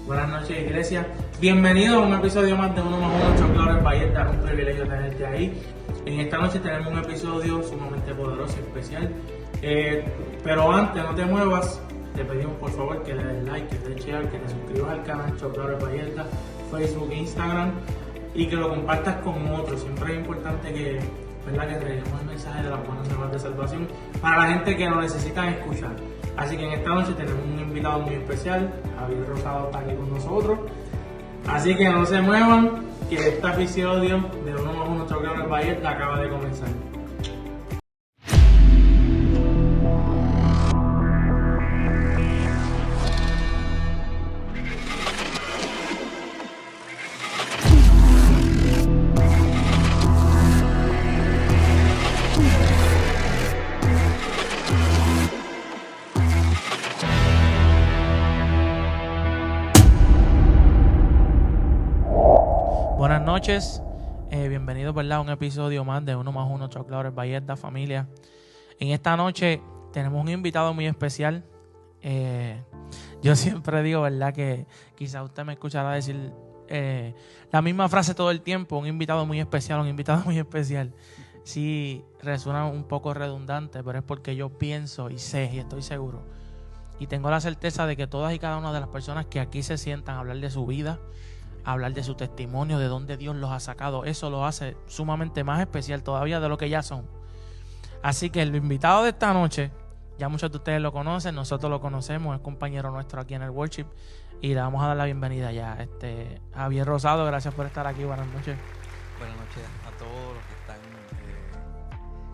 Buenas noches, iglesia. Bienvenido a un episodio más de Uno más Uno, Choclores Ballesta. Un privilegio tenerte ahí. En esta noche tenemos un episodio sumamente poderoso y especial. Pero antes, no te muevas, te pedimos por favor que le des like, que te des share, que te suscribas al canal Choclores Ballesta, Facebook, Instagram, y que lo compartas con otros. Siempre es importante que traigamos el mensaje de las buenas nuevas de salvación para la gente que lo necesitan escuchar. Así que en esta noche tenemos un invitado muy especial. Javier Rosado está aquí con nosotros. Así que no se muevan, que este episodio de Uno más Uno Choclores Ballesta acaba de comenzar. Buenas noches, bienvenidos a un episodio más de Uno más Uno Choclores Ballesta, familia. En esta noche tenemos un invitado muy especial. Yo siempre digo, ¿verdad?, que quizás usted me escuchará decir la misma frase todo el tiempo: un invitado muy especial, un invitado muy especial. Sí, resuena un poco redundante, pero es porque yo pienso y sé y estoy seguro y tengo la certeza de que todas y cada una de las personas que aquí se sientan a hablar de su vida, hablar de su testimonio, de dónde Dios los ha sacado, eso los hace sumamente más especial todavía de lo que ya son. Así que el invitado de esta noche, ya muchos de ustedes lo conocen, nosotros lo conocemos, es compañero nuestro aquí en el worship, y le vamos a dar la bienvenida ya. Javier Rosado, gracias por estar aquí, buenas noches. Buenas noches a todos los que están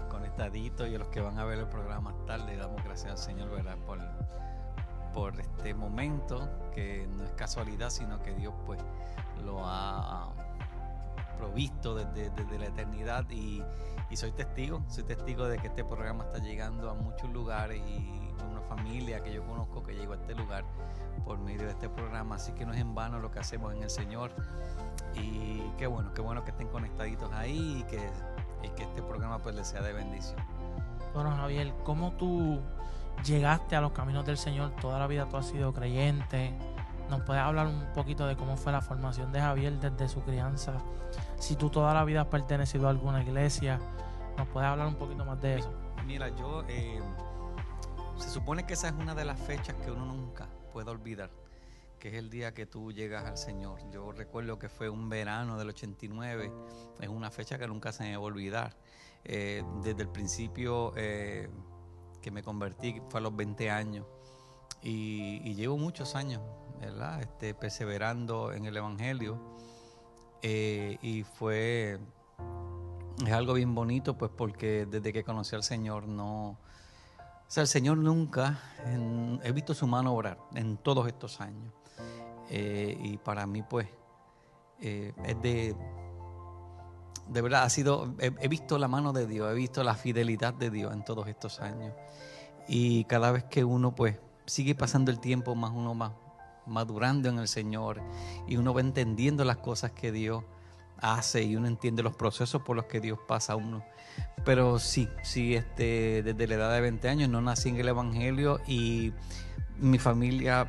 conectaditos y a los que van a ver el programa más tarde. Damos gracias al Señor, ¿verdad?, por este momento, que no es casualidad, sino que Dios pues lo ha provisto desde la eternidad, y soy testigo de que este programa está llegando a muchos lugares, y una familia que yo conozco que llegó a este lugar por medio de este programa. Así que no es en vano lo que hacemos en el Señor, y qué bueno que estén conectaditos ahí, y que este programa pues les sea de bendición. Bueno, Javier, ¿cómo tú llegaste a los caminos del Señor? Toda la vida tú has sido creyente. ¿Nos puedes hablar un poquito de cómo fue la formación de Javier desde su crianza? Si tú toda la vida has pertenecido a alguna iglesia, ¿nos puedes hablar un poquito más de eso? Mira, yo se supone que esa es una de las fechas que uno nunca puede olvidar, que es el día que tú llegas al Señor. Yo recuerdo que fue un verano del 89, es una fecha que nunca se me va a olvidar. Desde el principio que me convertí fue a los 20 años, y llevo muchos años, ¿verdad?, perseverando en el Evangelio, y es algo bien bonito, pues, porque desde que conocí al Señor el Señor nunca, he visto su mano obrar en todos estos años, y para mí pues es de verdad, he visto la mano de Dios, he visto la fidelidad de Dios en todos estos años, y cada vez que uno pues sigue pasando el tiempo, más uno va madurando en el Señor, y uno va entendiendo las cosas que Dios hace, y uno entiende los procesos por los que Dios pasa a uno. Pero sí, desde la edad de 20 años no nací en el Evangelio, y mi familia,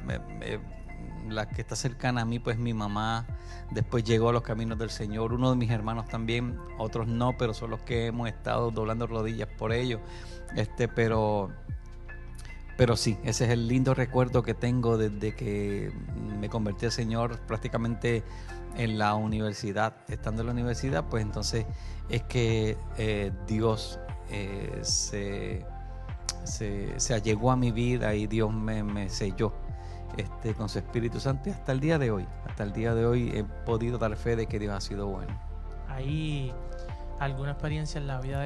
la que está cercana a mí, pues mi mamá después llegó a los caminos del Señor, uno de mis hermanos también, otros no, pero son los que hemos estado doblando rodillas por ellos, pero sí, ese es el lindo recuerdo que tengo desde que me convertí al Señor, prácticamente en la universidad. Estando en la universidad, pues entonces es que Dios se allegó a mi vida, y Dios me selló con su Espíritu Santo, y hasta el día de hoy he podido dar fe de que Dios ha sido bueno. ¿Hay alguna experiencia en la vida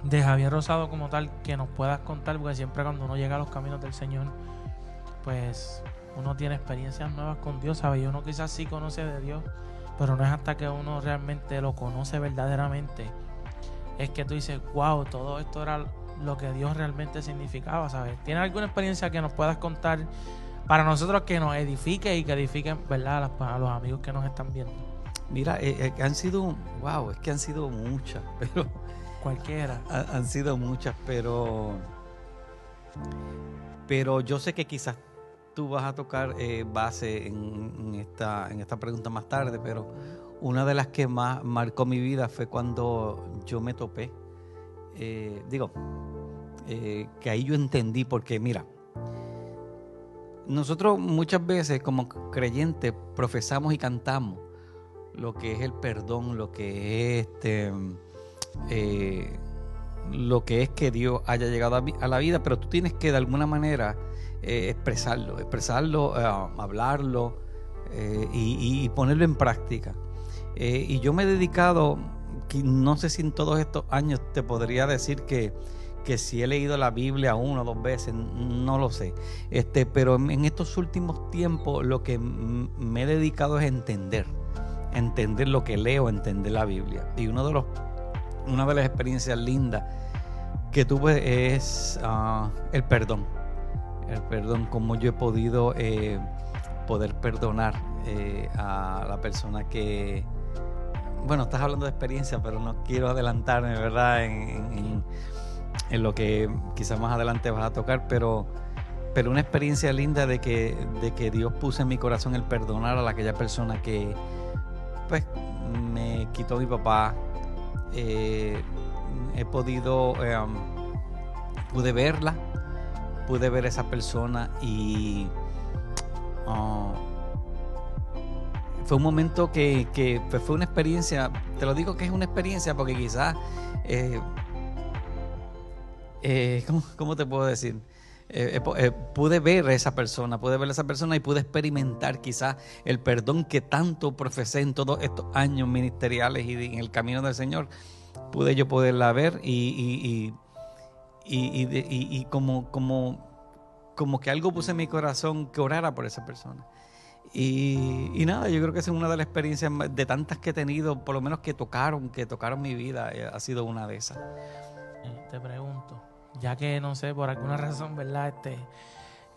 de Javier Rosado como tal que nos puedas contar? Porque siempre cuando uno llega a los caminos del Señor, pues uno tiene experiencias nuevas con Dios, ¿sabes? Y uno quizás sí conoce de Dios, pero no es hasta que uno realmente lo conoce verdaderamente es que tú dices, wow, todo esto era lo que Dios realmente significaba, ¿sabes? ¿Tienes alguna experiencia que nos puedas contar para nosotros, que nos edifique y que edifiquen, ¿verdad?, a los amigos que nos están viendo? Mira, han sido muchas, pero Cualquiera. Han sido muchas, pero yo sé que quizás tú vas a tocar base en esta pregunta más tarde, pero una de las que más marcó mi vida fue cuando yo me topé. Que ahí yo entendí, porque mira, nosotros muchas veces como creyentes profesamos y cantamos lo que es el perdón, lo que es que Dios haya llegado a la vida, pero tú tienes que de alguna manera expresarlo, hablarlo y ponerlo en práctica. Y yo me he dedicado, no sé si en todos estos años te podría decir que si he leído la Biblia 1 o 2 veces, no lo sé. Pero en estos últimos tiempos lo que me he dedicado es entender lo que leo, entender la Biblia. Y una de las experiencias lindas que tuve es el perdón. El perdón, cómo yo he podido poder perdonar a la persona que... Bueno, estás hablando de experiencia, pero no quiero adelantarme, ¿verdad? En lo que quizás más adelante vas a tocar, pero una experiencia linda de que Dios puso en mi corazón el perdonar a aquella persona que pues me quitó a mi papá. Pude verla, pude ver a esa persona y fue un momento que fue una experiencia. Te lo digo que es una experiencia porque quizás ¿cómo te puedo decir? Pude ver a esa persona y pude experimentar quizás el perdón que tanto profesé en todos estos años ministeriales y en el camino del Señor. Pude yo poderla ver y como que algo puse en mi corazón que orara por esa persona. Y nada, yo creo que esa es una de las experiencias de tantas que he tenido, por lo menos que tocaron mi vida, ha sido una de esas. Te pregunto, ya que no sé, por alguna razón, ¿verdad?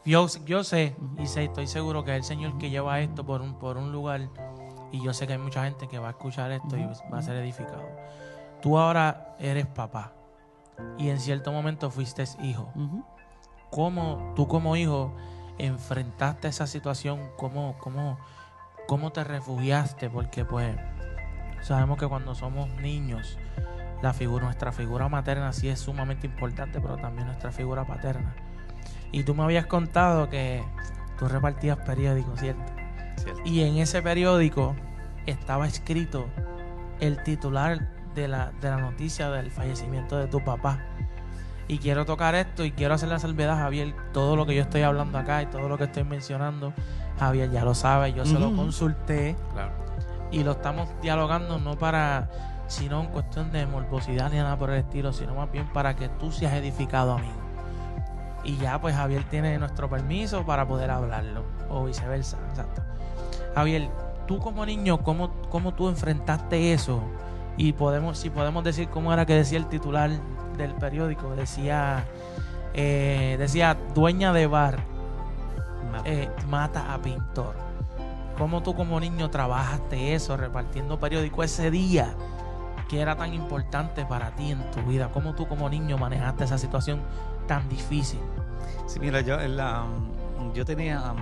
Yo sé y estoy seguro que es el Señor que lleva esto por un lugar, y yo sé que hay mucha gente que va a escuchar esto y va a ser edificado. Tú ahora eres papá y en cierto momento fuiste hijo. ¿Cómo tú como hijo enfrentaste esa situación? ¿Cómo te refugiaste? Porque pues sabemos que cuando somos niños nuestra figura materna sí es sumamente importante, pero también nuestra figura paterna. Y tú me habías contado que tú repartías periódicos, ¿cierto? Y en ese periódico estaba escrito el titular de la noticia del fallecimiento de tu papá. Y quiero tocar esto y quiero hacer la salvedad, Javier. Todo lo que yo estoy hablando acá y todo lo que estoy mencionando, Javier ya lo sabe, yo se lo consulté. Claro. Y lo estamos dialogando sino en cuestión de morbosidad ni nada por el estilo, sino más bien para que tú seas edificado, amigo. Y ya pues Javier tiene nuestro permiso para poder hablarlo, o viceversa. Exacto. Javier, tú como niño, ¿cómo tú enfrentaste eso? Y si podemos decir cómo era que decía el titular del periódico. Decía dueña de bar mata a pintor. ¿Cómo tú como niño trabajaste eso, repartiendo periódico ese día que era tan importante para ti en tu vida? ¿Cómo tú como niño manejaste esa situación tan difícil? Sí, mira, yo tenía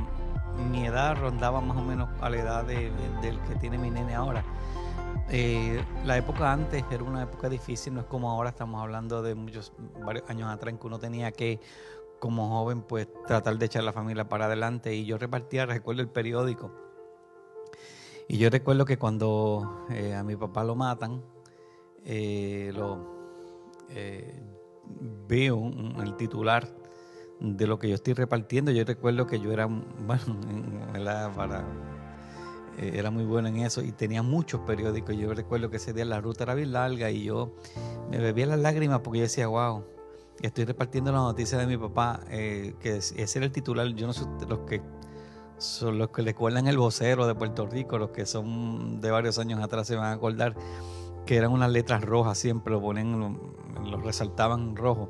mi edad, rondaba más o menos a la edad del que tiene mi nene ahora. La época antes era una época difícil, no es como ahora. Estamos hablando de varios años atrás, en que uno tenía que, como joven, pues tratar de echar la familia para adelante. Y yo recuerdo el periódico. Y yo recuerdo que cuando a mi papá lo matan, veo el titular de lo que yo estoy repartiendo. Yo recuerdo que yo era era muy bueno en eso y tenía muchos periódicos. Yo recuerdo que ese día la ruta era bien larga y yo me bebía las lágrimas porque yo decía, wow, estoy repartiendo la noticia de mi papá, que ese era el titular. Yo no sé, los que le cuelgan el vocero de Puerto Rico, los que son de varios años atrás se van a acordar que eran unas letras rojas, siempre lo resaltaban en rojo.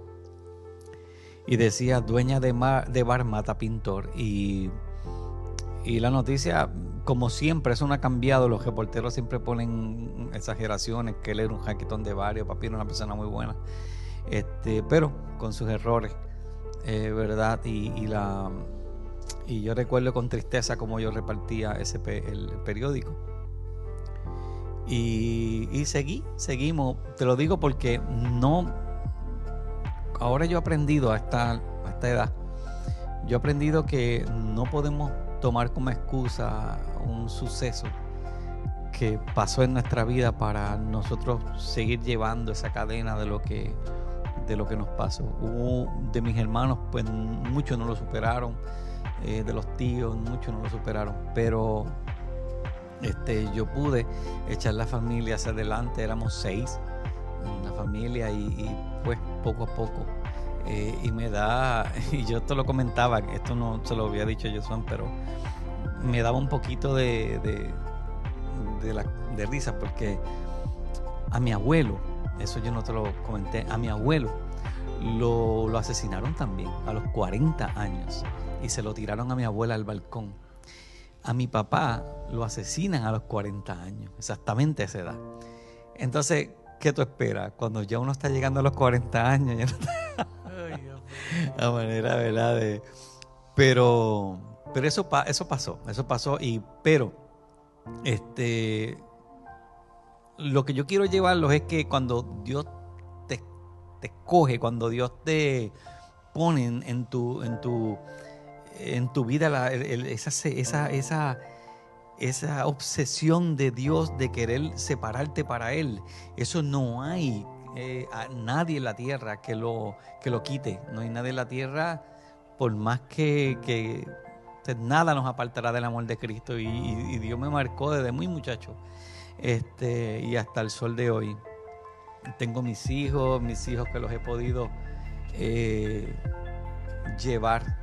Y decía, dueña de bar mata pintor. Y la noticia, como siempre, eso no ha cambiado. Los reporteros siempre ponen exageraciones, que él era un jaquetón de barrio, papi era una persona muy buena, pero con sus errores, ¿verdad? Y Y yo recuerdo con tristeza cómo yo repartía el periódico. Y seguimos. Te lo digo porque ahora yo he aprendido a esta edad, yo he aprendido que no podemos tomar como excusa un suceso que pasó en nuestra vida para nosotros seguir llevando esa cadena de lo que nos pasó. Hubo de mis hermanos, pues muchos no lo superaron, de los tíos, muchos no lo superaron, pero yo pude echar la familia hacia adelante. Éramos 6 en la familia y pues poco a poco, y yo te lo comentaba, esto no se lo había dicho yo, pero me daba un poquito de risa, porque a mi abuelo, eso yo no te lo comenté, a mi abuelo lo asesinaron también a los 40 años y se lo tiraron a mi abuela al balcón. A mi papá lo asesinan a los 40 años, exactamente a esa edad. Entonces, ¿qué tú esperas? Cuando ya uno está llegando a los 40 años, ya no está a manera, ¿verdad? Pero eso pasó, pero lo que yo quiero llevarlos es que cuando Dios te escoge, cuando Dios te pone en tu vida esa obsesión de Dios de querer separarte para Él, eso no hay a nadie en la tierra que lo quite. No hay nadie en la tierra, por más que nada nos apartará del amor de Cristo, y Dios me marcó desde muy muchacho, y hasta el sol de hoy. Tengo mis hijos que los he podido llevar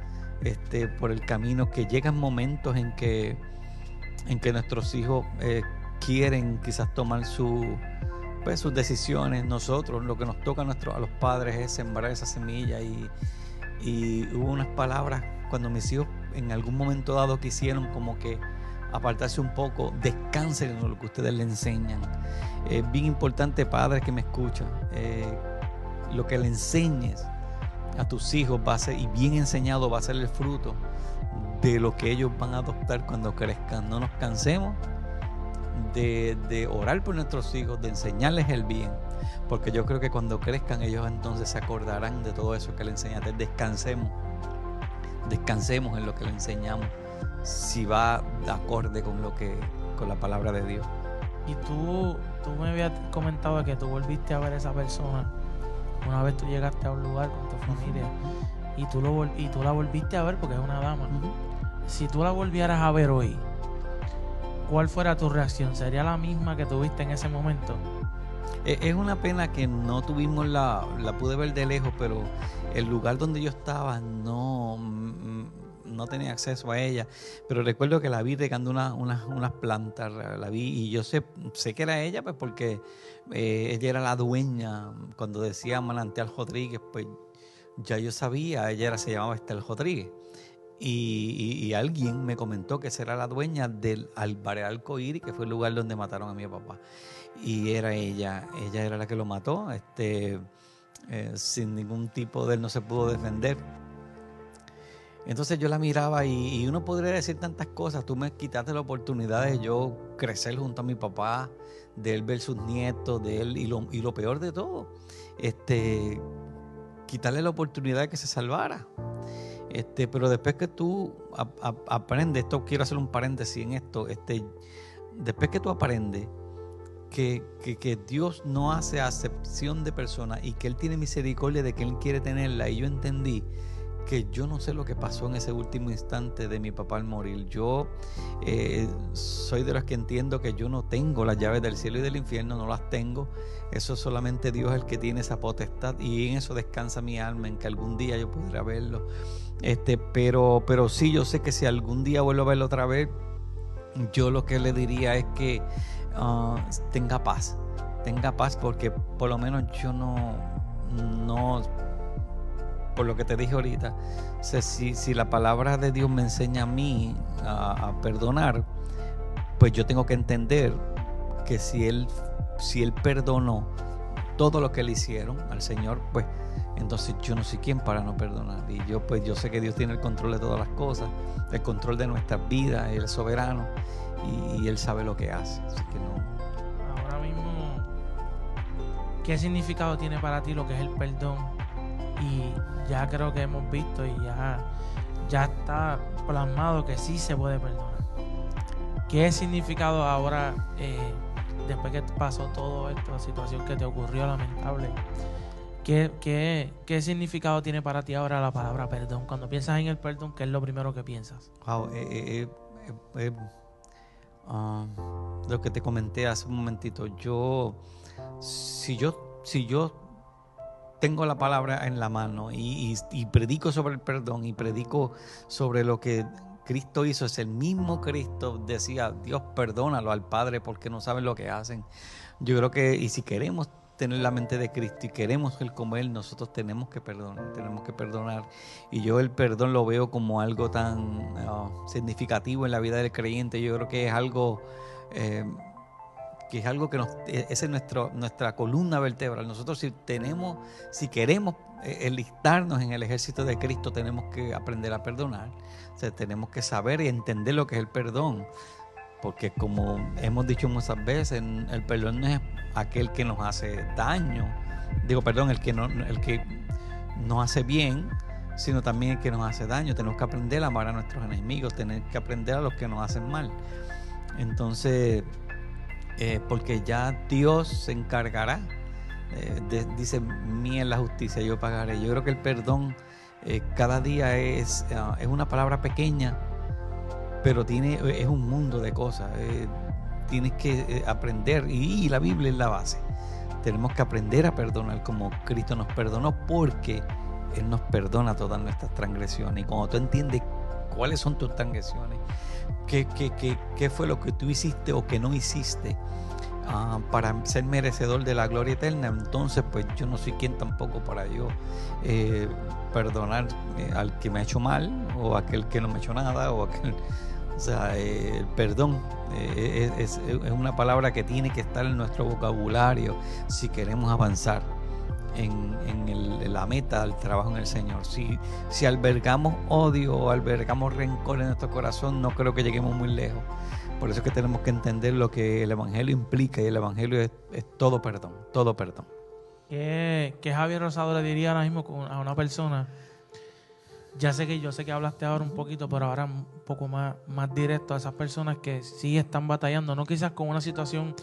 por el camino, que llegan momentos en que nuestros hijos quieren quizás tomar sus decisiones. Nosotros, lo que nos toca a los padres es sembrar esa semilla, y hubo unas palabras cuando mis hijos en algún momento dado quisieron como que apartarse un poco. Descansen en lo que ustedes le enseñan. Es bien importante, padre que me escucha, lo que le enseñes a tus hijos va a ser, y bien enseñado va a ser el fruto de lo que ellos van a adoptar cuando crezcan. No nos cansemos de orar por nuestros hijos, de enseñarles el bien, porque yo creo que cuando crezcan ellos entonces se acordarán de todo eso que le enseñaste. Descansemos en lo que le enseñamos, si va de acorde con la palabra de Dios. Y tú me habías comentado que tú volviste a ver a esa persona una vez tú llegaste a un lugar con tu familia, y tú la volviste a ver porque es una dama. Si tú la volvieras a ver hoy, ¿cuál fuera tu reacción? ¿Sería la misma que tuviste en ese momento? Es una pena que no tuvimos la pude ver de lejos, pero el lugar donde yo estaba no tenía acceso a ella. Pero recuerdo que la vi regando unas plantas, la vi, y yo sé que era ella, pues porque ella era la dueña. Cuando decía Manantial Rodríguez, pues ya yo sabía, se llamaba Estel Rodríguez. Y alguien me comentó que esa era la dueña del Alvarez Arcoíris, que fue el lugar donde mataron a mi papá. Y era ella era la que lo mató, sin ningún tipo de él, no se pudo defender. Entonces yo la miraba, y uno podría decir tantas cosas. Tú me quitaste la oportunidad de yo crecer junto a mi papá, de él ver sus nietos, de él, y lo peor de todo, quitarle la oportunidad de que se salvara. Pero después que tú aprendes, quiero hacer un paréntesis en esto, después que tú aprendes que Dios no hace acepción de personas, y que Él tiene misericordia de que Él quiere tenerla, y yo entendí que yo no sé lo que pasó en ese último instante de mi papá al morir. Yo soy de los que entiendo que yo no tengo las llaves del cielo y del infierno, no las tengo. Eso solamente Dios es el que tiene esa potestad, y en eso descansa mi alma, en que algún día yo podré verlo. Pero sí, yo sé que si algún día vuelvo a verlo otra vez, yo lo que le diría es que tenga paz, porque por lo menos yo no por lo que te dije ahorita, si la palabra de Dios me enseña a mí a perdonar, pues yo tengo que entender que si él perdonó todo lo que le hicieron al Señor, pues entonces yo no soy quien para no perdonar. Y yo sé que Dios tiene el control de todas las cosas, el control de nuestras vidas, Él es soberano y Él sabe lo que hace. Así que no. Ahora mismo, ¿qué significado tiene para ti lo que es el perdón? Y ya creo que hemos visto y ya está plasmado que sí se puede perdonar. ¿Qué significado ahora, después que pasó todo esto, la situación que te ocurrió lamentable? ¿Qué significado tiene para ti ahora la palabra perdón? Cuando piensas en el perdón, ¿qué es lo primero que piensas? Wow, lo que te comenté hace un momentito, si yo tengo la palabra en la mano y predico sobre el perdón y predico sobre lo que Cristo hizo, es el mismo Cristo, decía, Dios perdónalo al Padre porque no saben lo que hacen. Yo creo que, y si queremos tener la mente de Cristo y queremos ser como Él, nosotros tenemos que perdonar. Y yo el perdón lo veo como algo tan significativo en la vida del creyente. Yo creo que es algo que esa es nuestra columna vertebral. Nosotros si queremos enlistarnos en el ejército de Cristo, tenemos que aprender a perdonar. O sea, tenemos que saber y entender lo que es el perdón. Porque como hemos dicho muchas veces, el perdón no es aquel que nos hace daño. El que nos hace bien, sino también el que nos hace daño. Tenemos que aprender a amar a nuestros enemigos, tener que aprender a los que nos hacen mal. Entonces, porque ya Dios se encargará, dice, mía es la justicia, yo pagaré. Yo creo que el perdón cada día es una palabra pequeña, pero es un mundo de cosas. Tienes que aprender, y la Biblia es la base. Tenemos que aprender a perdonar como Cristo nos perdonó, porque Él nos perdona todas nuestras transgresiones. Y cuando tú entiendes cuáles son tus transgresiones, qué fue lo que tú hiciste o que no hiciste para ser merecedor de la gloria eterna, entonces pues yo no soy quien tampoco para yo perdonar al que me ha hecho mal, o aquel que no me ha hecho nada, o aquel... O sea, el perdón es una palabra que tiene que estar en nuestro vocabulario si queremos avanzar en la meta del trabajo en el Señor. Si albergamos odio o albergamos rencor en nuestro corazón, no creo que lleguemos muy lejos. Por eso es que tenemos que entender lo que el Evangelio implica, y el Evangelio es todo perdón, todo perdón. ¿Qué Javier Rosado le diría ahora mismo a una persona? Yo sé que hablaste ahora un poquito, pero ahora un poco más directo a esas personas que sí están batallando, no quizás con una situación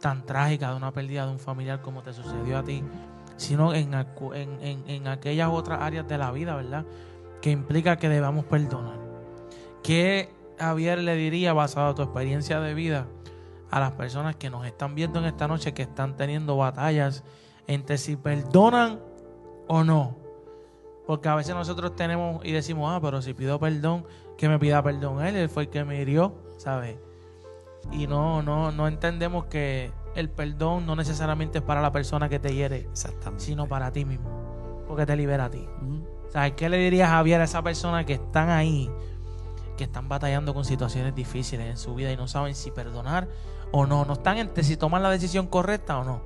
tan trágica de una pérdida de un familiar como te sucedió a ti, sino en aquellas otras áreas de la vida, ¿verdad?, que implica que debamos perdonar. ¿Qué Javier le diría, basado en tu experiencia de vida, a las personas que nos están viendo en esta noche, que están teniendo batallas entre si perdonan o no? Porque a veces nosotros tenemos y decimos, pero si pido perdón, que me pida perdón él fue el que me hirió, ¿sabes? Y no entendemos que el perdón no necesariamente es para la persona que te hiere, sino para ti mismo, porque te libera a ti. ¿Sabes? ¿Qué le dirías, Javier, a esa persona que están ahí, que están batallando con situaciones difíciles en su vida y no saben si perdonar o no? No están entre si toman la decisión correcta o no.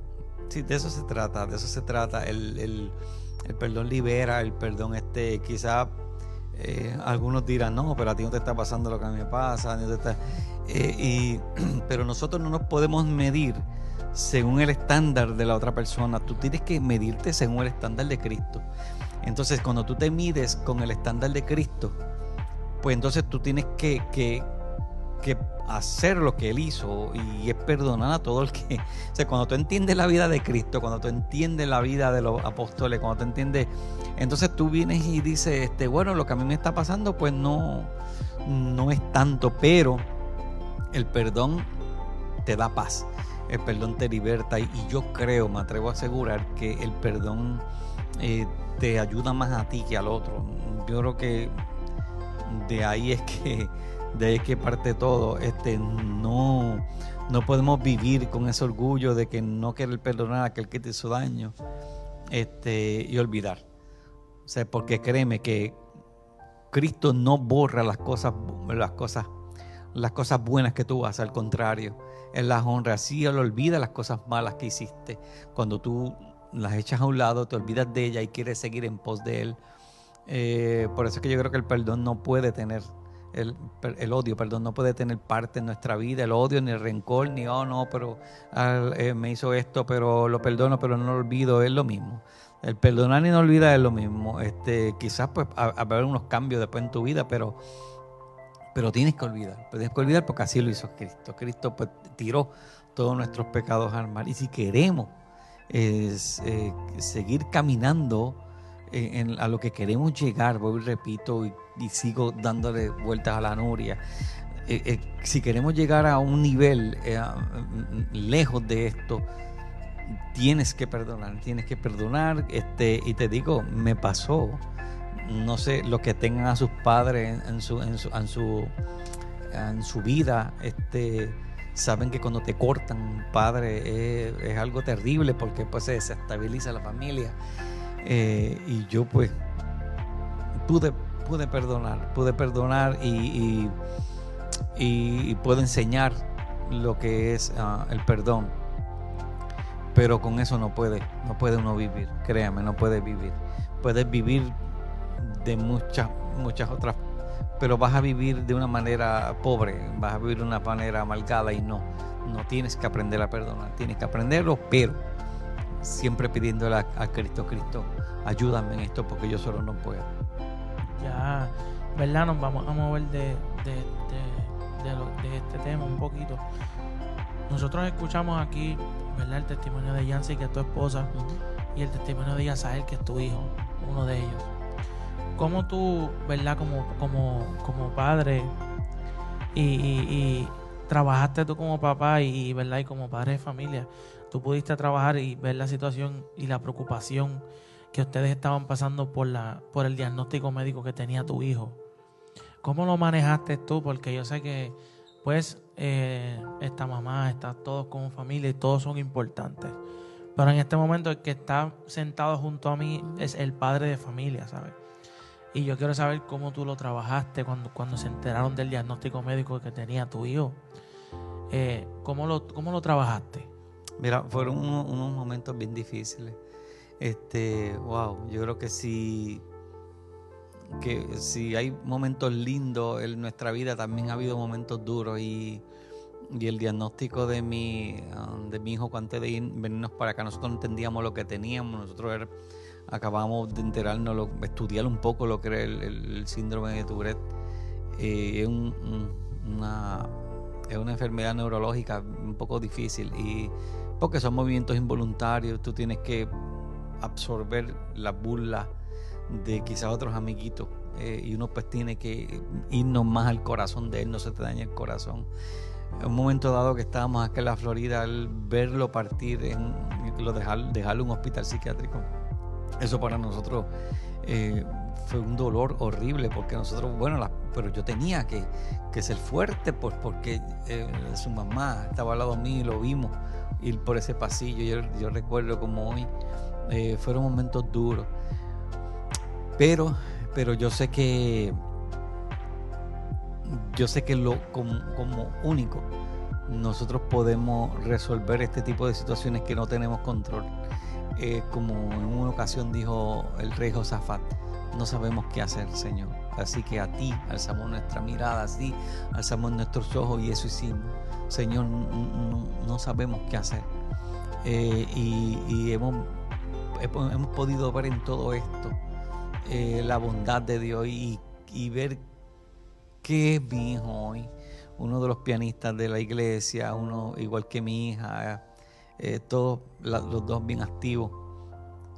Sí, de eso se trata. El perdón libera, el perdón quizás algunos dirán, no, pero a ti no te está pasando lo que a mí me pasa, pero nosotros no nos podemos medir según el estándar de la otra persona. Tú tienes que medirte según el estándar de Cristo. Entonces, cuando tú te mides con el estándar de Cristo, pues entonces tú tienes que hacer lo que Él hizo, y es perdonar a todo el que... O sea, cuando tú entiendes la vida de Cristo, cuando tú entiendes la vida de los apóstoles, cuando tú entiendes, entonces tú vienes y dices, bueno, lo que a mí me está pasando pues no es tanto, pero el perdón te da paz, el perdón te liberta, y yo creo, me atrevo a asegurar que el perdón te ayuda más a ti que al otro. Yo creo que de ahí es que parte todo. No podemos vivir con ese orgullo de que no querer perdonar a aquel que te hizo daño, y olvidar. O sea, porque créeme que Cristo no borra las cosas buenas que tú haces, al contrario, Él las honra. Sí, Él olvida las cosas malas que hiciste. Cuando tú las echas a un lado, te olvidas de ella y quieres seguir en pos de él. Por eso es que yo creo que el perdón no puede tener, el odio, perdón, no puede tener parte en nuestra vida, el odio, ni el rencor, ni, oh no, pero me hizo esto, pero lo perdono, pero no lo olvido, es lo mismo. El perdonar y no olvidar es lo mismo. Quizás pues haber unos cambios después en tu vida, pero tienes que olvidar porque así lo hizo Cristo. Cristo pues tiró todos nuestros pecados al mar. Y si queremos seguir caminando a lo que queremos llegar, voy y repito y sigo dándole vueltas a la noria, si queremos llegar a un nivel lejos de esto, tienes que perdonar. Y te digo, me pasó, no sé, los que tengan a sus padres en su vida, saben que cuando te cortan un padre es algo terrible, porque pues se desestabiliza la familia. Y yo pues pude perdonar y puedo enseñar lo que es el perdón, pero con eso no puede uno vivir. Créame, no puede vivir. Puedes vivir de muchas otras, pero vas a vivir de una manera pobre, vas a vivir de una manera amargada, y no tienes que aprender a perdonar, tienes que aprenderlo, pero siempre pidiéndole a Cristo, ayúdame en esto porque yo solo no puedo. Ya, ¿verdad? Nos vamos a mover de este tema un poquito. Nosotros escuchamos aquí, ¿verdad?, el testimonio de Yancy, que es tu esposa, y el testimonio de Yazael, que es tu hijo, uno de ellos. ¿Cómo tú, ¿verdad?, como padre y trabajaste tú como papá y ¿verdad?, y como padre de familia, tú pudiste trabajar y ver la situación y la preocupación que ustedes estaban pasando por el diagnóstico médico que tenía tu hijo? ¿Cómo lo manejaste tú? Porque yo sé que pues esta mamá, está todos como familia y todos son importantes, pero en este momento el que está sentado junto a mí es el padre de familia, ¿sabes? Y yo quiero saber cómo tú lo trabajaste cuando se enteraron del diagnóstico médico que tenía tu hijo. ¿Cómo lo trabajaste? Mira, fueron unos momentos bien difíciles. Wow, yo creo que si hay momentos lindos en nuestra vida, también ha habido momentos duros, y el diagnóstico de mi hijo, antes de venirnos para acá, nosotros no entendíamos lo que teníamos. Nosotros acabamos de enterarnos, estudiar un poco lo que era el síndrome de Tourette. Es una enfermedad neurológica un poco difícil, y porque son movimientos involuntarios, tú tienes que absorber las burlas de quizás otros amiguitos, y uno pues tiene que irnos más al corazón de él, no se te daña el corazón. En un momento dado que estábamos acá en la Florida, al verlo partir, dejarlo en un hospital psiquiátrico, eso para nosotros fue un dolor horrible, porque nosotros, pero yo tenía que ser fuerte, porque su mamá estaba al lado mío y lo vimos ir por ese pasillo. Yo recuerdo como hoy, fueron momentos duros, pero yo sé que como único nosotros podemos resolver este tipo de situaciones que no tenemos control. Como en una ocasión dijo el rey Josafat: no sabemos qué hacer, Señor, así que a ti alzamos nuestra mirada, así alzamos nuestros ojos, y eso hicimos. Señor, no sabemos qué hacer, y hemos podido ver en todo esto la bondad de Dios, y ver que es mi hijo hoy, uno de los pianistas de la iglesia, uno igual que mi hija, todos los dos bien activos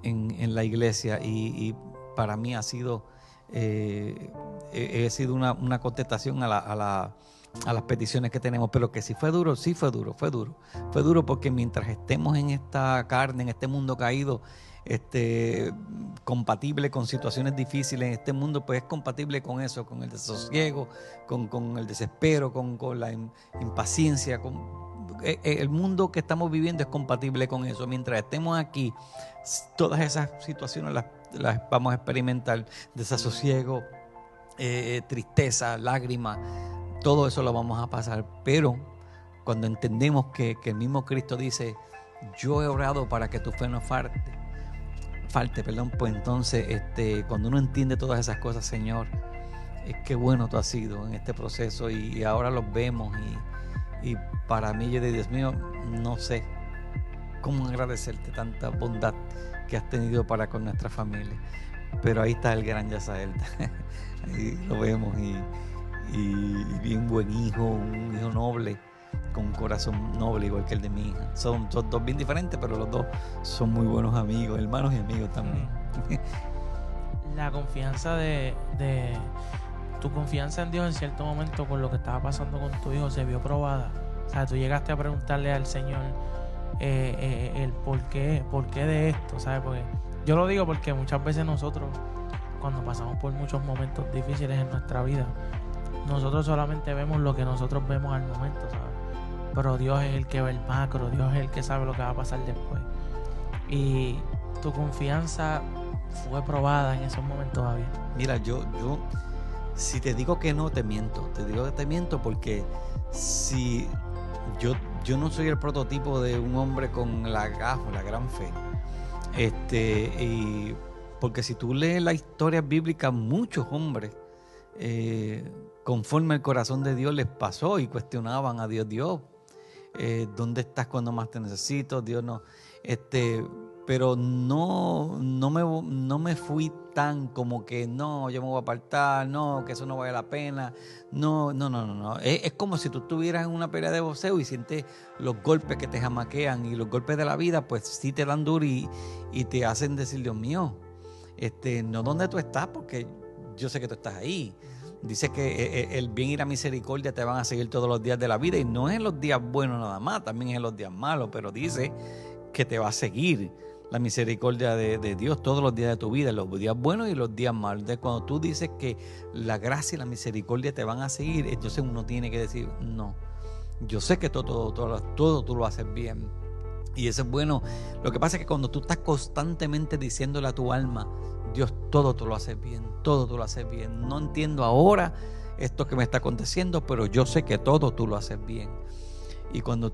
en la iglesia, y para mí ha sido una contestación a las peticiones que tenemos. Pero que si fue duro, fue duro porque mientras estemos en esta carne, en este mundo caído, compatible con situaciones difíciles en este mundo, pues es compatible con eso, con el desasosiego, con el desespero, con la impaciencia, el mundo que estamos viviendo es compatible con eso. Mientras estemos aquí, todas esas situaciones las vamos a experimentar: desasosiego, tristeza, lágrimas, todo eso lo vamos a pasar. Pero cuando entendemos que el mismo Cristo dice: yo he orado para que tu fe no falte, falte, perdón, pues entonces cuando uno entiende todas esas cosas, Señor, es que bueno tú has sido en este proceso y ahora los vemos y para mí yo de Dios mío, no sé cómo agradecerte tanta bondad que has tenido para con nuestra familia. Pero ahí está el gran Yasael, ahí lo vemos y bien buen hijo, un hijo noble, con un corazón noble igual que el de mi hija. Son dos bien diferentes, pero los dos son muy buenos amigos, hermanos y amigos también. La confianza de tu confianza en Dios en cierto momento por lo que estaba pasando con tu hijo se vio probada. O sea, tú llegaste a preguntarle al Señor el por qué de esto, ¿sabes? Porque yo lo digo porque muchas veces nosotros, cuando pasamos por muchos momentos difíciles en nuestra vida, nosotros solamente vemos lo que nosotros vemos al momento, ¿sabes? Pero Dios es el que ve el macro, Dios es el que sabe lo que va a pasar después. Y tu confianza fue probada en esos momentos, Javier. Mira, yo si te digo que no, te miento. Te digo que te miento porque si yo no soy el prototipo de un hombre con la gran fe. Y porque si tú lees la historia bíblica, muchos hombres conforme al corazón de Dios les pasó y cuestionaban a Dios. ¿Dónde estás cuando más te necesito? Dios no. Pero no me fui tan como que no, yo me voy a apartar, no, que eso no vale la pena. No. Es como si tú estuvieras en una pelea de boxeo y sientes los golpes que te jamaquean y los golpes de la vida, pues sí te dan duro y te hacen decir, Dios mío, no dónde tú estás, porque yo sé que tú estás ahí. Dice que el bien y la misericordia te van a seguir todos los días de la vida y no es en los días buenos nada más, también es en los días malos, pero dice que te va a seguir la misericordia de Dios todos los días de tu vida, los días buenos y los días malos. Entonces, cuando tú dices que la gracia y la misericordia te van a seguir, entonces uno tiene que decir, no, yo sé que todo tú lo haces bien. Y eso es bueno. Lo que pasa es que cuando tú estás constantemente diciéndole a tu alma, Dios, todo tú lo haces bien, todo tú lo haces bien. No entiendo ahora esto que me está aconteciendo, pero yo sé que todo tú lo haces bien. Y cuando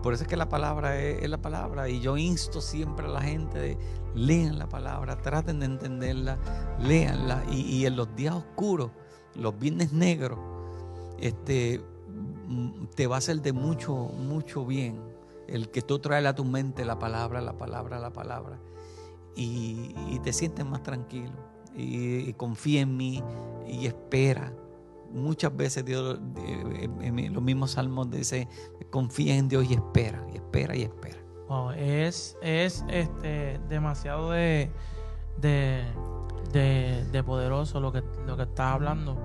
por eso es que la palabra es la palabra. Y yo insto siempre a la gente de lean la palabra, traten de entenderla, léanla. Y en los días oscuros, los viernes negros, te va a hacer de mucho, mucho bien el que tú traes a tu mente la palabra. Y te sientes más tranquilo. Y confía en mí y espera. Muchas veces Dios, en los mismos salmos dice, confía en Dios y espera. Wow, es demasiado de poderoso lo que estás hablando,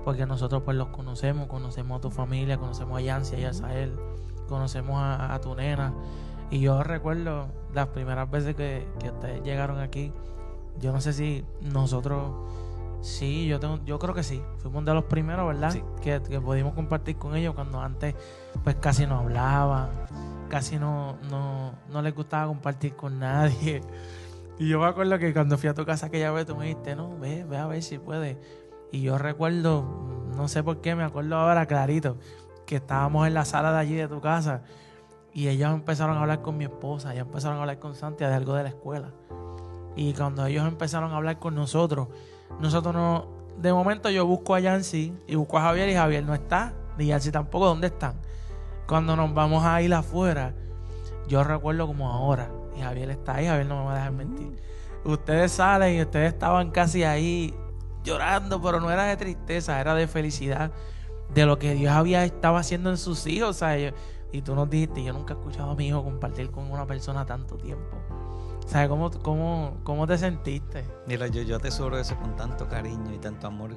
porque nosotros pues los conocemos a tu familia, conocemos a Yancy, a Yasael, conocemos a tu nena, y yo recuerdo las primeras veces que ustedes llegaron aquí, yo no sé si nosotros, sí, yo creo que sí, fuimos de los primeros, ¿verdad? Sí. Que pudimos compartir con ellos cuando antes pues casi no hablaban, casi no les gustaba compartir con nadie. Y yo me acuerdo que cuando fui a tu casa aquella vez tú me dijiste, no, ve a ver si puedes. Y yo recuerdo, no sé por qué, me acuerdo ahora clarito, que estábamos en la sala de allí de tu casa y ellos empezaron a hablar con mi esposa, ellos empezaron a hablar con Santia de algo de la escuela. Y cuando ellos empezaron a hablar con nosotros no, de momento yo busco a Yancy y busco a Javier y Javier no está, ni Yancy tampoco, ¿dónde están? Cuando nos vamos a ir afuera, yo recuerdo como ahora, y Javier está ahí, Javier no me va a dejar mentir. Ustedes salen y ustedes estaban casi ahí llorando, pero no era de tristeza, era de felicidad de lo que Dios estaba haciendo en sus hijos, ¿sabes? Y tú nos dijiste, yo nunca he escuchado a mi hijo compartir con una persona tanto tiempo. ¿Sabes cómo te sentiste? Mira, yo atesoro eso con tanto cariño y tanto amor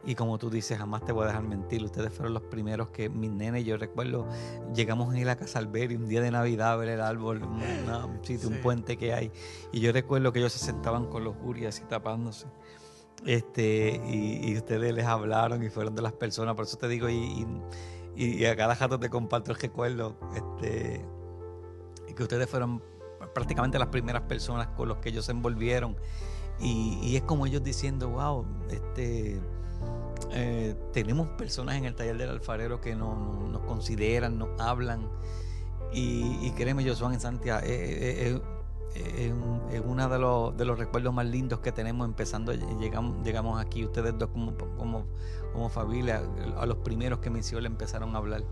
y como tú dices, jamás te voy a dejar mentir. Ustedes fueron los primeros que mis nenes, yo recuerdo, llegamos a ir a Casa Alberi un día de Navidad a ver el árbol, un sitio, un puente que hay. Y yo recuerdo que ellos se sentaban con los gurias y tapándose. Y ustedes les hablaron y fueron de las personas. Por eso te digo, y a cada rato te comparto el recuerdo, y que ustedes fueron prácticamente las primeras personas con los que ellos se envolvieron y es como ellos diciendo, wow, tenemos personas en el taller del alfarero que nos consideran, nos hablan y créeme, Josué en Santiago, es uno de los recuerdos más lindos que tenemos empezando. Llegamos aquí, ustedes dos como familia, a los primeros que mis hijos le empezaron a hablar.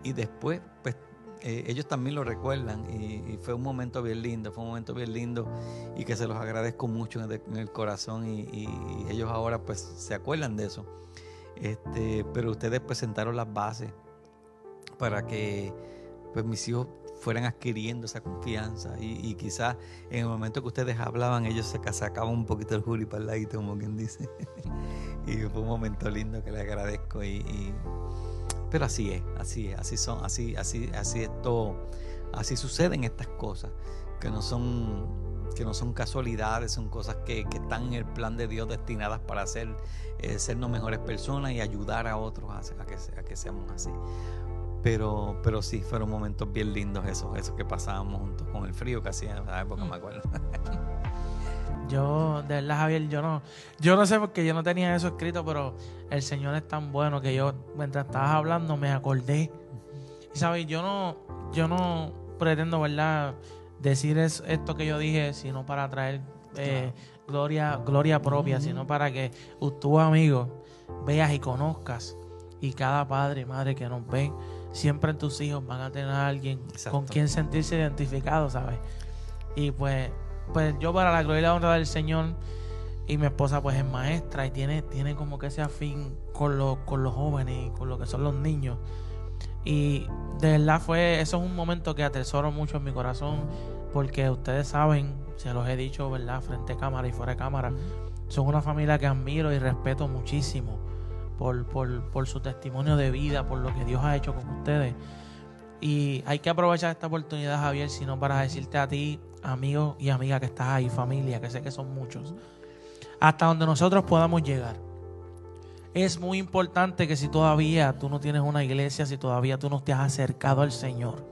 Y después, pues, ellos también lo recuerdan y fue un momento bien lindo, y que se los agradezco mucho en el corazón y ellos ahora pues se acuerdan de eso. Pero ustedes pues sentaron las bases para que pues mis hijos fueran adquiriendo esa confianza y quizás en el momento que ustedes hablaban ellos se sacaban un poquito el juli para el ladito, como quien dice. Y fue un momento lindo que les agradezco pero así suceden estas cosas que no son casualidades, son cosas que están en el plan de Dios, destinadas para sernos mejores personas y ayudar a otros a que seamos así. Pero sí, fueron momentos bien lindos esos que pasábamos juntos con el frío que hacía en esa época, me acuerdo. Yo, de verdad, Javier, yo no sé porque yo no tenía eso escrito, pero el Señor es tan bueno que yo, mientras estabas hablando, me acordé. Y sabes, yo no pretendo, ¿verdad?, decir esto que yo dije, sino para traer gloria propia, sino para que tú, amigo, veas y conozcas. Y cada padre y madre que nos ven, siempre en tus hijos van a tener a alguien con quien sentirse identificado, ¿sabes? Y pues yo, para la gloria y la honra del Señor, y mi esposa pues es maestra y tiene como que ese afín con los jóvenes y con lo que son los niños. Y de verdad eso es un momento que atesoro mucho en mi corazón, porque ustedes saben, se los he dicho, ¿verdad?, frente a cámara y fuera de cámara, son una familia que admiro y respeto muchísimo por su testimonio de vida, por lo que Dios ha hecho con ustedes. Y hay que aprovechar esta oportunidad, Javier, sino para decirte a ti, amigo y amiga que estás ahí, familia, que sé que son muchos, hasta donde nosotros podamos llegar. Es muy importante que si todavía tú no tienes una iglesia, si todavía tú no te has acercado al Señor,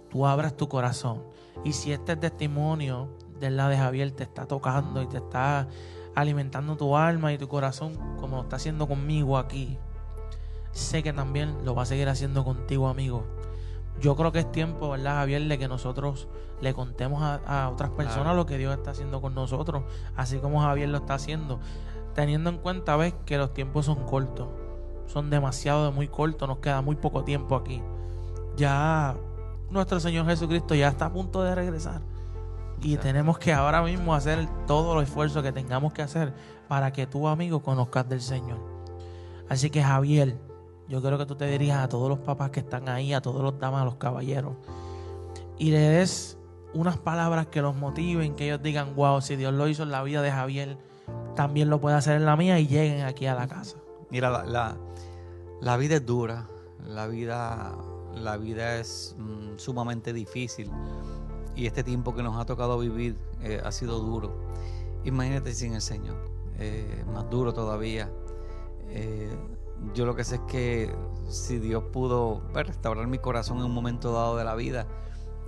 tú abras tu corazón. Y si este testimonio de la de Javier te está tocando y te está alimentando tu alma y tu corazón, como lo está haciendo conmigo aquí, sé que también lo va a seguir haciendo contigo, amigo. Yo creo que es tiempo, ¿verdad, Javier?, de que nosotros le contemos a otras personas lo que Dios está haciendo con nosotros, así como Javier lo está haciendo, teniendo en cuenta, ves, que los tiempos son cortos, son muy cortos, nos queda muy poco tiempo aquí. Ya nuestro Señor Jesucristo ya está a punto de regresar. Y tenemos que ahora mismo hacer todo el esfuerzo que tengamos que hacer para que tú, amigo, conozcas del Señor. Así que, Javier, yo quiero que tú te dirijas a todos los papás que están ahí, a todos los damas, a los caballeros, y le des unas palabras que los motiven, que ellos digan, wow, si Dios lo hizo en la vida de Javier, también lo puede hacer en la mía, y lleguen aquí a la casa. Mira, la vida es dura, la vida es sumamente difícil, y este tiempo que nos ha tocado vivir ha sido duro. Imagínate sin el Señor, más duro todavía. Yo lo que sé es que si Dios pudo restaurar mi corazón en un momento dado de la vida,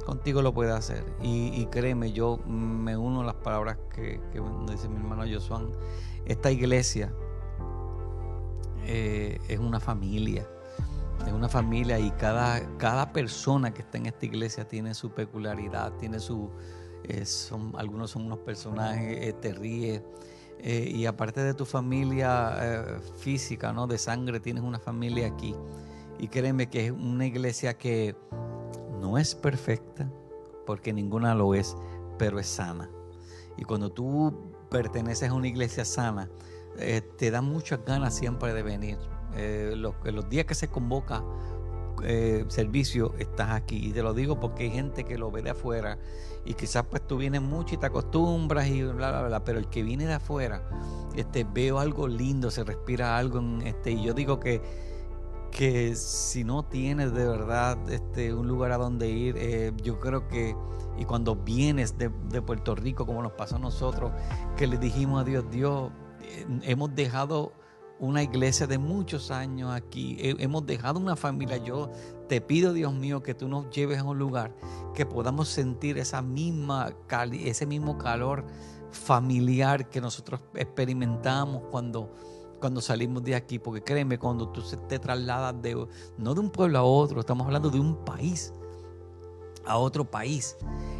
contigo lo puede hacer. Y créeme, yo me uno a las palabras que dice mi hermano Josué. Esta iglesia es una familia. Es una familia, y cada persona que está en esta iglesia tiene su peculiaridad, tiene algunos son unos personajes, te ríes. Y aparte de tu familia física, ¿no?, de sangre, tienes una familia aquí. Y créeme que es una iglesia que no es perfecta, porque ninguna lo es, pero es sana. Y cuando tú perteneces a una iglesia sana, te da muchas ganas siempre de venir. Los días que se convoca servicio, estás aquí. Y te lo digo porque hay gente que lo ve de afuera y quizás pues tú vienes mucho y te acostumbras y bla, bla, bla, pero el que viene de afuera, veo algo lindo, se respira algo y yo digo que si no tienes de verdad un lugar a donde ir, yo creo que, y cuando vienes de Puerto Rico, como nos pasó a nosotros, que le dijimos a Dios, hemos dejado una iglesia de muchos años aquí, hemos dejado una familia. Yo te pido, Dios mío, que tú nos lleves a un lugar que podamos sentir ese mismo calor familiar que nosotros experimentamos cuando salimos de aquí, porque créeme, cuando tú te trasladas no de un pueblo a otro, estamos hablando de un país a otro país.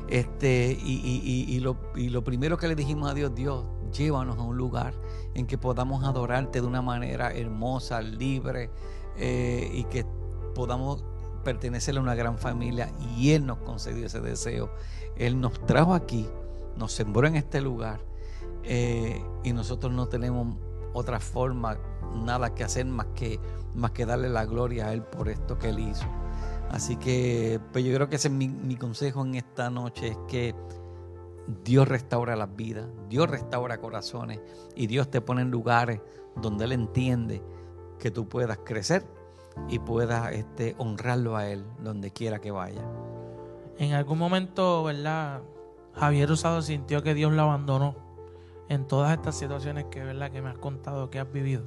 Y lo primero que le dijimos a Dios: Dios, llévanos a un lugar en que podamos adorarte de una manera hermosa, libre, y que podamos pertenecer a una gran familia. Y Él nos concedió ese deseo. Él nos trajo aquí, nos sembró en este lugar, y nosotros no tenemos otra forma, nada que hacer más que darle la gloria a Él por esto que Él hizo. Así que pues yo creo que ese es mi consejo en esta noche, es que Dios restaura las vidas, Dios restaura corazones, y Dios te pone en lugares donde Él entiende que tú puedas crecer y puedas honrarlo a Él donde quiera que vaya. En algún momento, ¿verdad?, Javier Rosado sintió que Dios lo abandonó en todas estas situaciones que, ¿verdad?, que me has contado, que has vivido.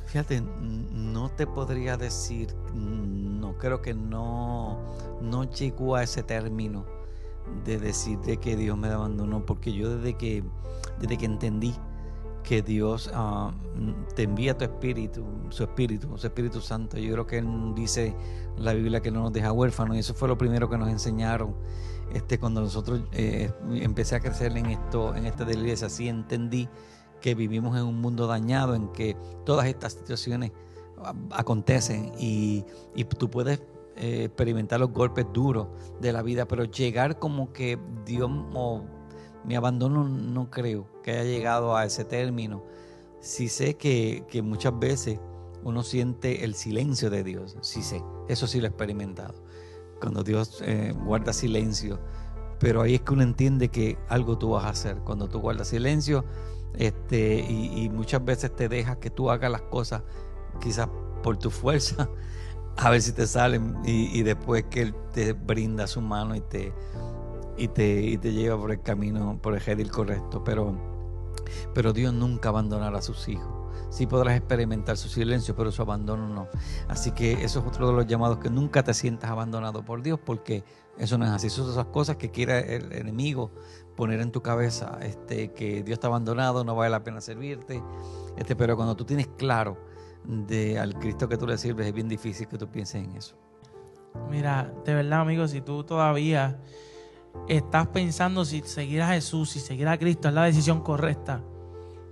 Fíjate, no te podría decir, no creo que no llegó a ese término de decir de que Dios me abandonó, porque yo desde que entendí que Dios te envía su Espíritu Santo, yo creo que Él dice la Biblia que no nos deja huérfanos, y eso fue lo primero que nos enseñaron cuando nosotros empecé a crecer en esta de la iglesia. Así entendí que vivimos en un mundo dañado, en que todas estas situaciones acontecen, y tú puedes experimentar los golpes duros de la vida, pero llegar como que Dios me abandonó, no creo que haya llegado a ese término. Sí sé que muchas veces uno siente el silencio de Dios, sí sé, eso sí lo he experimentado, cuando Dios guarda silencio, pero ahí es que uno entiende que algo tú vas a hacer cuando tú guardas silencio, y muchas veces te dejas que tú hagas las cosas quizás por tu fuerza, a ver si te salen, y después que Él te brinda su mano y te lleva por el camino, por el redil correcto. Pero Dios nunca abandonará a sus hijos. Sí podrás experimentar su silencio, pero su abandono no. Así que eso es otro de los llamados, que nunca te sientas abandonado por Dios, porque eso no es así. Eso son esas cosas que quiere el enemigo poner en tu cabeza, que Dios está abandonado, no vale la pena servirte. Pero cuando tú tienes claro al Cristo que tú le sirves, es bien difícil que tú pienses en eso. Mira, de verdad, amigo, si tú todavía estás pensando si seguir a Jesús, si seguir a Cristo es la decisión correcta,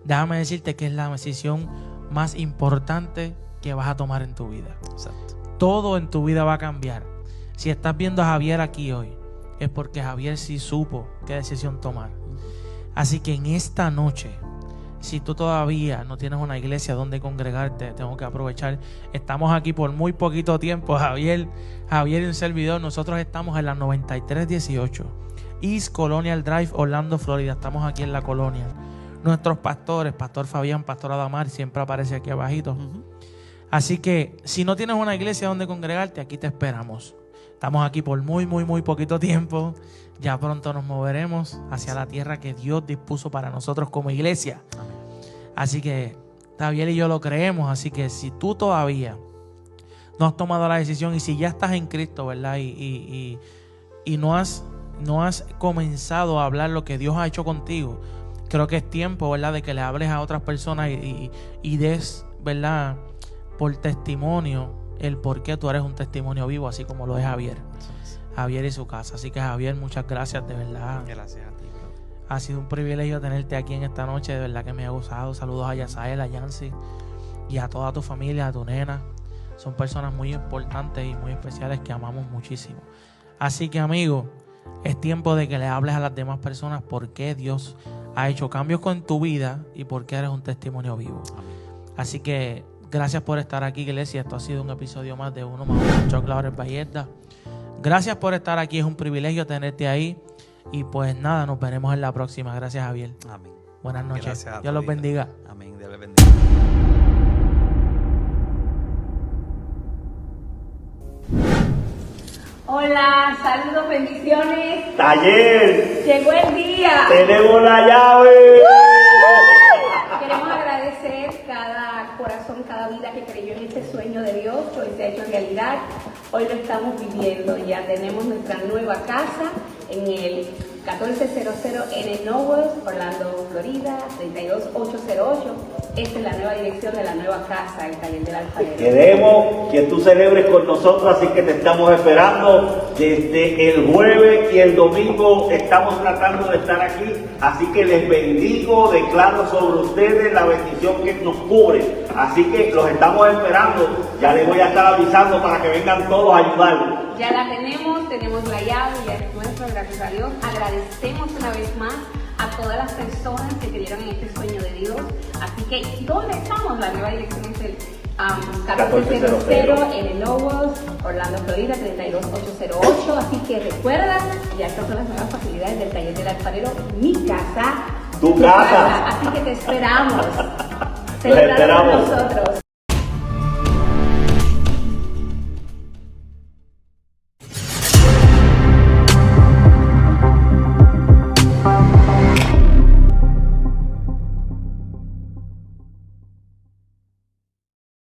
déjame decirte que es la decisión más importante que vas a tomar en tu vida. Exacto. Todo en tu vida va a cambiar. Si estás viendo a Javier aquí hoy, es porque Javier sí supo qué decisión tomar. Así que en esta noche, si tú todavía no tienes una iglesia donde congregarte, tengo que aprovechar. Estamos aquí por muy poquito tiempo, Javier y un servidor. Nosotros estamos en la 9318 East Colonial Drive, Orlando, Florida. Estamos aquí en la colonia. Nuestros pastores, Pastor Fabián, Pastor Adamar, siempre aparece aquí abajito. Así que si no tienes una iglesia donde congregarte, aquí te esperamos. Estamos aquí por muy poquito tiempo. Ya pronto nos moveremos hacia la tierra que Dios dispuso para nosotros como iglesia. Así que Javier y yo lo creemos. Así que si tú todavía no has tomado la decisión, y si ya estás en Cristo, ¿verdad? Y no has comenzado a hablar lo que Dios ha hecho contigo, creo que es tiempo, ¿verdad?, de que le hables a otras personas y des, ¿verdad?, por testimonio el por qué tú eres un testimonio vivo, así como lo es Javier. Javier y su casa. Así que, Javier, muchas gracias, de verdad. Gracias a ti, bro. Ha sido un privilegio tenerte aquí en esta noche, de verdad que me ha gozado. Saludos a Yasael, a Yancy y a toda tu familia, a tu nena. Son personas muy importantes y muy especiales que amamos muchísimo. Así que, amigo, es tiempo de que le hables a las demás personas por qué Dios ha hecho cambios con tu vida y por qué eres un testimonio vivo. Así que gracias por estar aquí, iglesia. Esto ha sido un episodio más de Uno Más Uno Chuck Lawrence Valletta. Gracias por estar aquí, es un privilegio tenerte ahí. Y pues nada, nos veremos en la próxima. Gracias, Javier. Amén. Buenas noches. Dios los bendiga. Amén. Dios les bendiga. Hola, saludos, bendiciones. Taller, Llegó el día. tenemos la llave. Queremos agradecer cada corazón, cada vida que creyó en este sueño de Dios, que hoy se ha hecho realidad. Hoy lo estamos viviendo. Ya tenemos nuestra nueva casa en el 1400 N Northwest, Orlando, Florida, 32808. Esta es la nueva dirección de la nueva casa, el taller del alfarero. Queremos que tú celebres con nosotros, así que te estamos esperando desde el jueves y el domingo. Estamos tratando de estar aquí, así que les bendigo, declaro sobre ustedes la bendición que nos cubre. Así que los estamos esperando. Ya les voy a estar avisando para que vengan todos a ayudarnos. Ya la tenemos la llave, ya es nuestra, gracias a Dios. Agradecemos una vez más a todas las personas que creyeron en este sueño de Dios. Así que, ¿dónde estamos? La nueva dirección es el 1400 en el Lobos, Orlando, Florida, 32808. Así que recuerda, ya estas son las nuevas facilidades del taller del alfarero, mi casa, tu casa. Así que te esperamos. Te esperamos. Con nosotros.